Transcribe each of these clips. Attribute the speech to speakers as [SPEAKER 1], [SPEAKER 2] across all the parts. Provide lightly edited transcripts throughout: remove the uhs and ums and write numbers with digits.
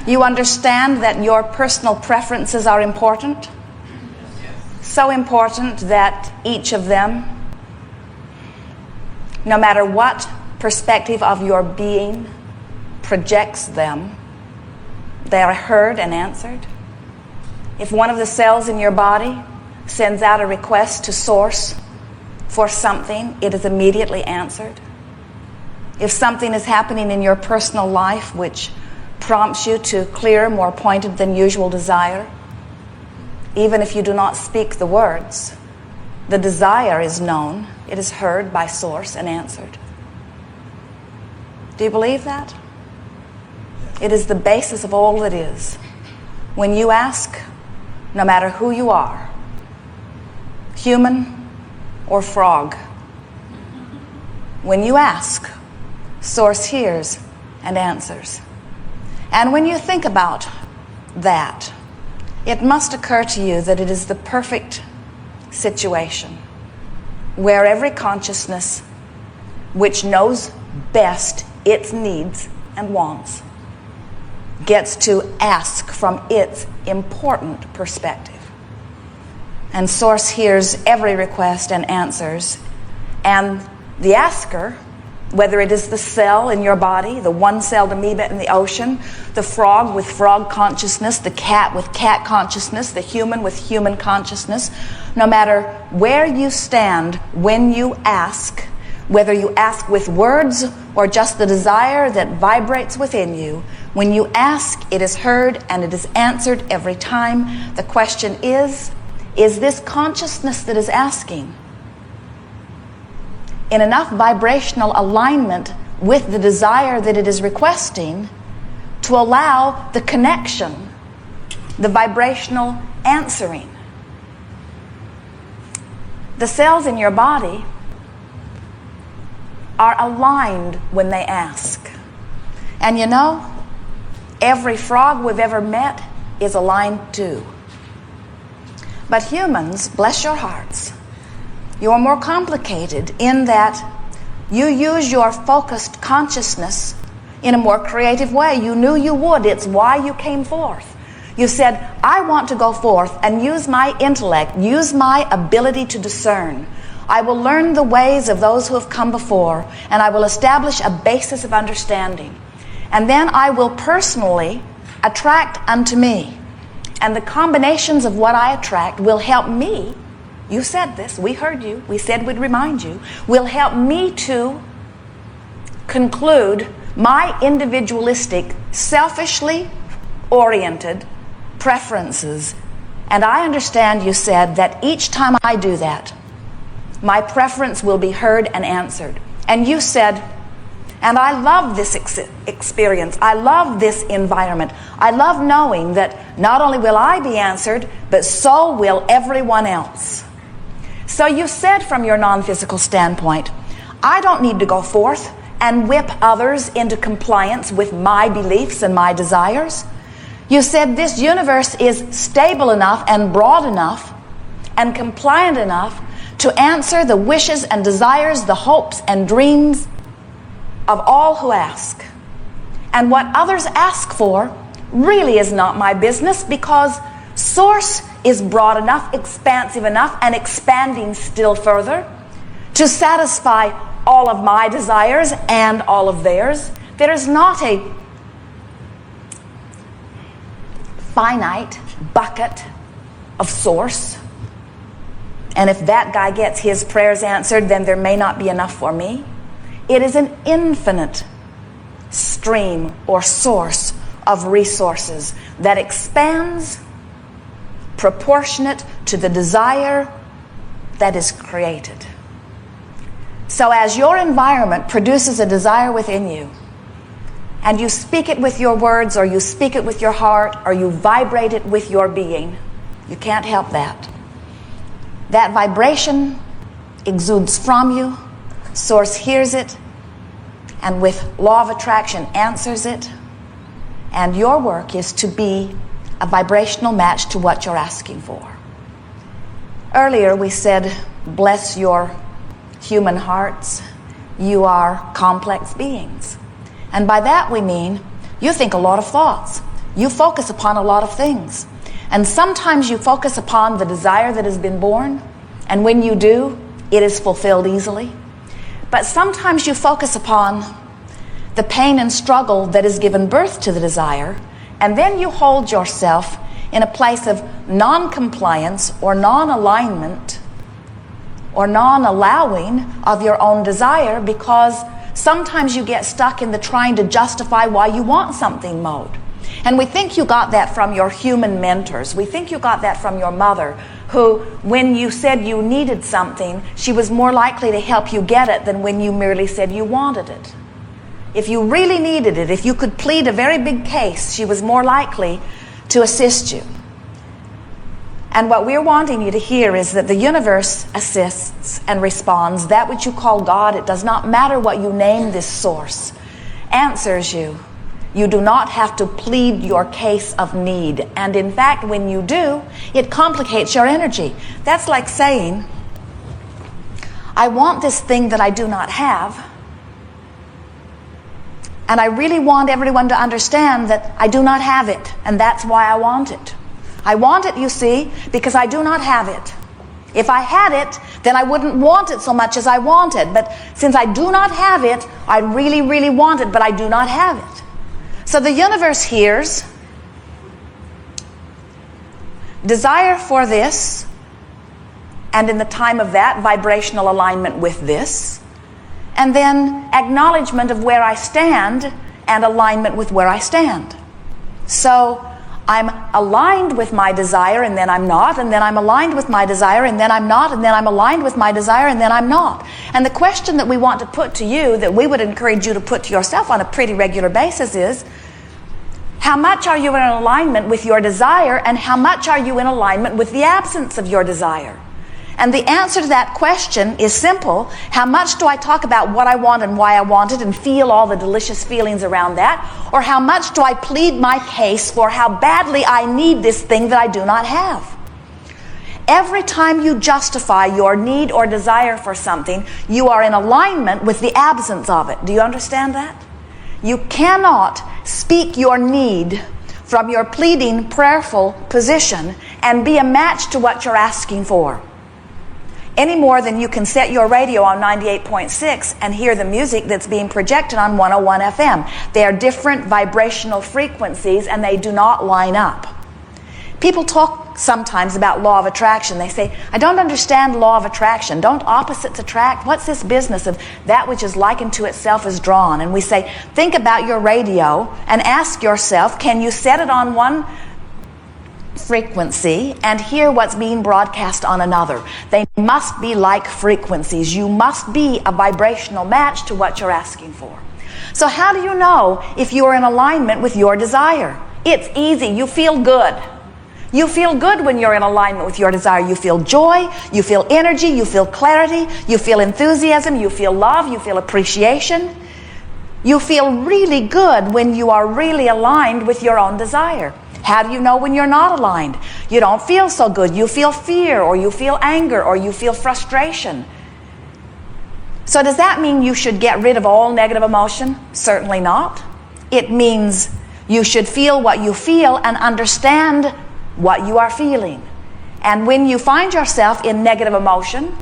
[SPEAKER 1] You understand that your personal preferences are important? So important that each of them, no matter what perspective of your being projects them, they are heard and answered. If one of the cells in your body sends out a request to Source for something, it is immediately answered. If something is happening in your personal life which prompts you to clear, more pointed than usual desire, even if you do not speak the words, the desire is known, it is heard by Source and answered. Do you believe that? It is the basis of all that is. When you ask, no matter who you are, human or frog, when you ask, Source hears and answers. And when you think about that, it must occur to you that it is the perfect situation where every consciousness which knows best its needs and wants gets to ask from its important perspective. And Source hears every request and answers. And the asker, whether it is the cell in your body, the one-celled amoeba in the ocean, the frog with frog consciousness, the cat with cat consciousness, the human with human consciousness, no matter where you stand when you ask, whether you ask with words or just the desire that vibrates within you, when you ask, it is heard and it is answered every time. The question is this consciousness that is asking in enough vibrational alignment with the desire that it is requesting to allow the connection, the vibrational answering? The cells in your body are aligned when they ask. And you know, every frog we've ever met is aligned too. But humans, bless your hearts, you're more complicated in that you use your focused consciousness in a more creative way. You knew you would. It's why you came forth. You said, I want to go forth and use my intellect, use my ability to discern. I will learn the ways of those who have come before, and I will establish a basis of understanding. And then I will personally attract unto me. And the combinations of what I attract will help me. You said this, we heard you, we said we'd remind you, will help me to conclude my individualistic, selfishly oriented preferences. And I understand, you said, that each time I do that, my preference will be heard and answered. And you said, and I love this experience, I love this environment, I love knowing that not only will I be answered, but so will everyone else. So you said from your non-physical standpoint, I don't need to go forth and whip others into compliance with my beliefs and my desires. You said this universe is stable enough and broad enough and compliant enough to answer the wishes and desires, the hopes and dreams of all who ask. And what others ask for really is not my business, because Source is broad enough, expansive enough, and expanding still further to satisfy all of my desires and all of theirs. There is not a finite bucket of Source. And if that guy gets his prayers answered, then there may not be enough for me. It is an infinite stream or source of resources that expands proportionate to the desire that is created. So as your environment produces a desire within you, and you speak it with your words, or you speak it with your heart, or you vibrate it with your being, you can't help that. That vibration exudes from you, Source hears it, and with law of attraction answers it, and your work is to be a vibrational match to what you're asking for. Earlier we said, bless your human hearts, you are complex beings. And by that we mean, you think a lot of thoughts. you focus upon a lot of things. And sometimes you focus upon the desire that has been born, and when you do, it is fulfilled easily. But sometimes you focus upon the pain and struggle that has given birth to the desire, and then you hold yourself in a place of non-compliance or non-alignment or non-allowing of your own desire, because sometimes you get stuck in the trying to justify why you want something mode. And we think you got that from your human mentors. We think you got that from your mother, who, when you said you needed something, she was more likely to help you get it than when you merely said you wanted it. If you really needed it, if you could plead a very big case, she was more likely to assist you. And what we're wanting you to hear is that the universe assists and responds. That which you call God, it does not matter what you name this source, answers you. You do not have to plead your case of need. And in fact, when you do, it complicates your energy. That's like saying, I want this thing that I do not have, and I really want everyone to understand that I do not have it, and that's why I want it. I want it, you see, because I do not have it. If I had it, then I wouldn't want it so much as I want it. But since I do not have it, I really, really want it, but I do not have it. So the universe hears desire for this, and in the time of that, vibrational alignment with this, and then acknowledgement of where I stand and alignment with where I stand. So I'm aligned with my desire, and then I'm not, and then I'm aligned with my desire, and then I'm not, and then I'm aligned with my desire, and then I'm not. And the question that we want to put to you, that we would encourage you to put to yourself on a pretty regular basis, is how much are you in alignment with your desire, and how much are you in alignment with the absence of your desire? And the answer to that question is simple. How much do I talk about what I want and why I want it and feel all the delicious feelings around that? Or how much do I plead my case for how badly I need this thing that I do not have? Every time you justify your need or desire for something, you are in alignment with the absence of it. Do you understand that? You cannot speak your need from your pleading, prayerful position and be a match to what you're asking for, any more than you can set your radio on 98.6 and hear the music that's being projected on 101 FM. They are different vibrational frequencies, and they do not line up. People talk sometimes about law of attraction. They say, I don't understand law of attraction. Don't opposites attract? What's this business of that which is likened to itself is drawn? And we say, think about your radio and ask yourself, can you set it on one frequency and hear what's being broadcast on another? They must be like frequencies. You must be a vibrational match to what you're asking for. So how do you know if you are in alignment with your desire? It's easy. You feel good. You feel good when you're in alignment with your desire. You feel joy, you feel energy, you feel clarity, you feel enthusiasm, you feel love, you feel appreciation. You feel really good when you are really aligned with your own desire. How do you know when you're not aligned? You don't feel so good. You feel fear, or you feel anger, or you feel frustration. So does that mean you should get rid of all negative emotion? Certainly not. It means you should feel what you feel and understand what you are feeling. And when you find yourself in negative emotion,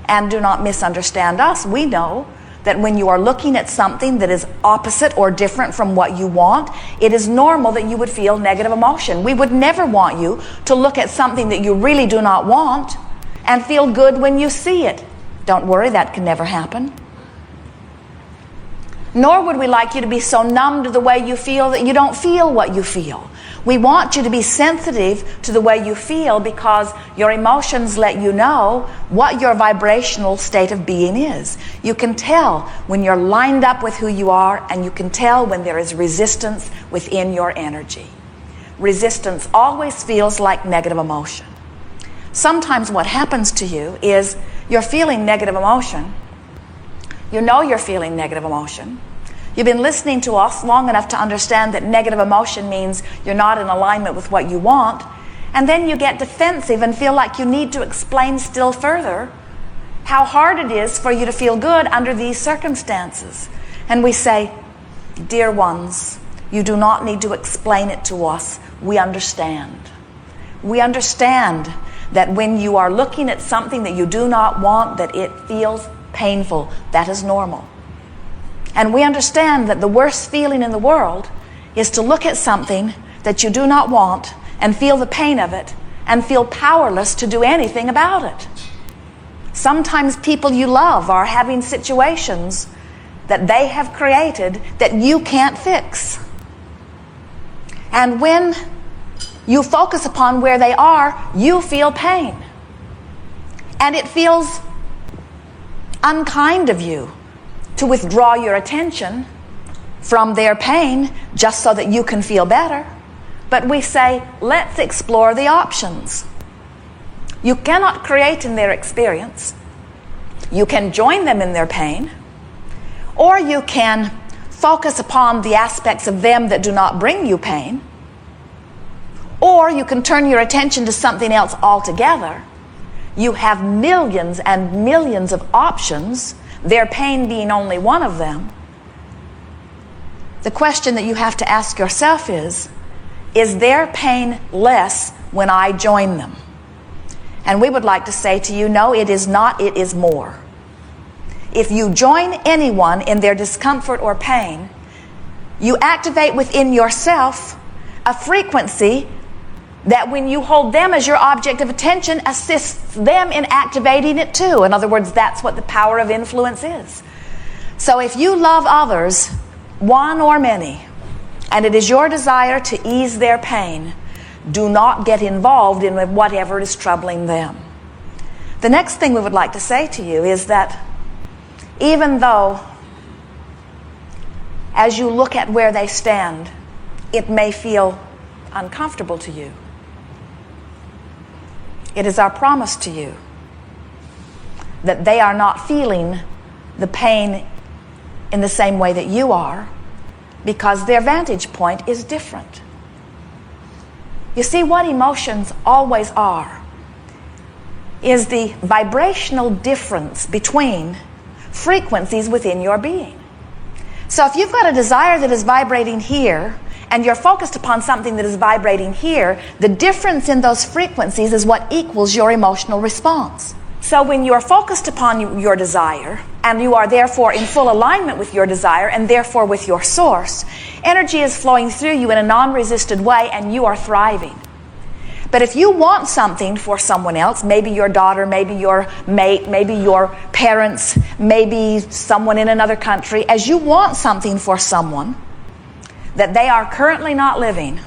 [SPEAKER 1] and do not misunderstand us, we know that when you are looking at something that is opposite or different from what you want, it is normal that you would feel negative emotion. We would never want you to look at something that you really do not want and feel good when you see it. Don't worry, that can never happen. Nor would we like you to be so numb to the way you feel that you don't feel what you feel. We want you to be sensitive to the way you feel, because your emotions let you know what your vibrational state of being is. You can tell when you're lined up with who you are, and you can tell when there is resistance within your energy. Resistance always feels like negative emotion. Sometimes what happens to you is you're feeling negative emotion. You know you're feeling negative emotion. You've been listening to us long enough to understand that negative emotion means you're not in alignment with what you want, and then you get defensive and feel like you need to explain still further how hard it is for you to feel good under these circumstances. And we say, dear ones, You do not need to explain it to us. We understand. We understand that when you are looking at something that you do not want, that it feels painful. That is normal. And we understand that the worst feeling in the world is to look at something that you do not want and feel the pain of it and feel powerless to do anything about it. Sometimes people you love are having situations that they have created that you can't fix. And when you focus upon where they are, you feel pain. And it feels unkind of you to withdraw your attention from their pain just so that you can feel better. But we say, let's explore the options. You cannot create in their experience. You can join them in their pain, or you can focus upon the aspects of them that do not bring you pain, or you can turn your attention to something else altogether. You have millions and millions of options, their pain being only one of them. The question that you have to ask yourself is their pain less when I join them? And we would like to say to you, no, it is not, it is more. If you join anyone in their discomfort or pain, you activate within yourself a frequency that when you hold them as your object of attention, assists them in activating it too. In other words, that's what the power of influence is. So if you love others, one or many, and it is your desire to ease their pain, do not get involved in whatever is troubling them. The next thing we would like to say to you is that even though, as you look at where they stand, it may feel uncomfortable to you, it is our promise to you that they are not feeling the pain in the same way that you are, because their vantage point is different. You see, what emotions always are is the vibrational difference between frequencies within your being. So if you've got a desire that is vibrating here, and you're focused upon something that is vibrating here, the difference in those frequencies is what equals your emotional response. So when you're focused upon your desire, and you are therefore in full alignment with your desire, and therefore with your source, energy is flowing through you in a non-resisted way, and you are thriving. But if you want something for someone else, maybe your daughter, maybe your mate, maybe your parents, maybe someone in another country, as you want something for someone that they are currently not living,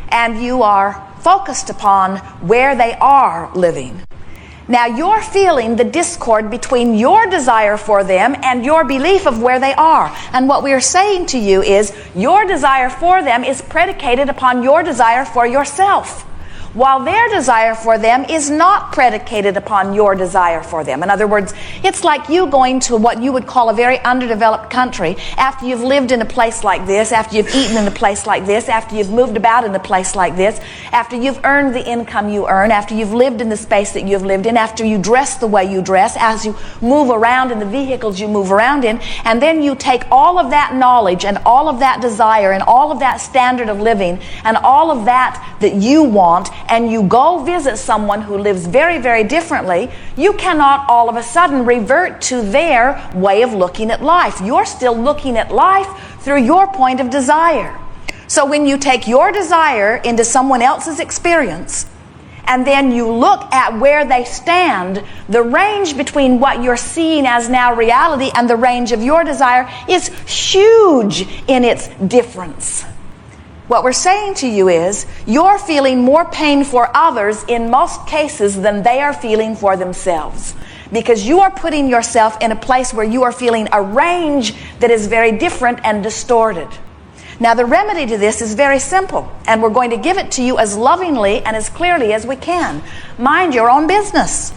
[SPEAKER 1] and you are focused upon where they are living, now you're feeling the discord between your desire for them and your belief of where they are. And what we are saying to you is your desire for them is predicated upon your desire for yourself, while their desire for them is not predicated upon your desire for them. In other words, it's like you going to what you would call a very underdeveloped country after you've lived in a place like this, after you've eaten in a place like this, after you've moved about in a place like this, after you've earned the income you earn, after you've lived in the space that you've lived in, after you dress the way you dress, as you move around in the vehicles you move around in, and then you take all of that knowledge and all of that desire and all of that standard of living and all of that you want, and you go visit someone who lives very, very differently. You cannot all of a sudden revert to their way of looking at life. You're still looking at life through your point of desire. So when you take your desire into someone else's experience, and then you look at where they stand, the range between what you're seeing as now reality and the range of your desire is huge in its difference. What we're saying to you is, you're feeling more pain for others in most cases than they are feeling for themselves, because you are putting yourself in a place where you are feeling a range that is very different and distorted. Now, the remedy to this is very simple, and we're going to give it to you as lovingly and as clearly as we can. Mind your own business.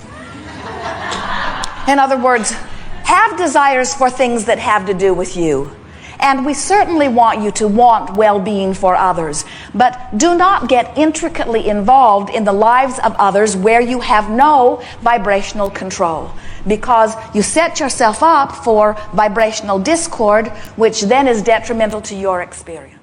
[SPEAKER 1] In other words, have desires for things that have to do with you. And we certainly want you to want well-being for others, but do not get intricately involved in the lives of others where you have no vibrational control, because you set yourself up for vibrational discord, which then is detrimental to your experience.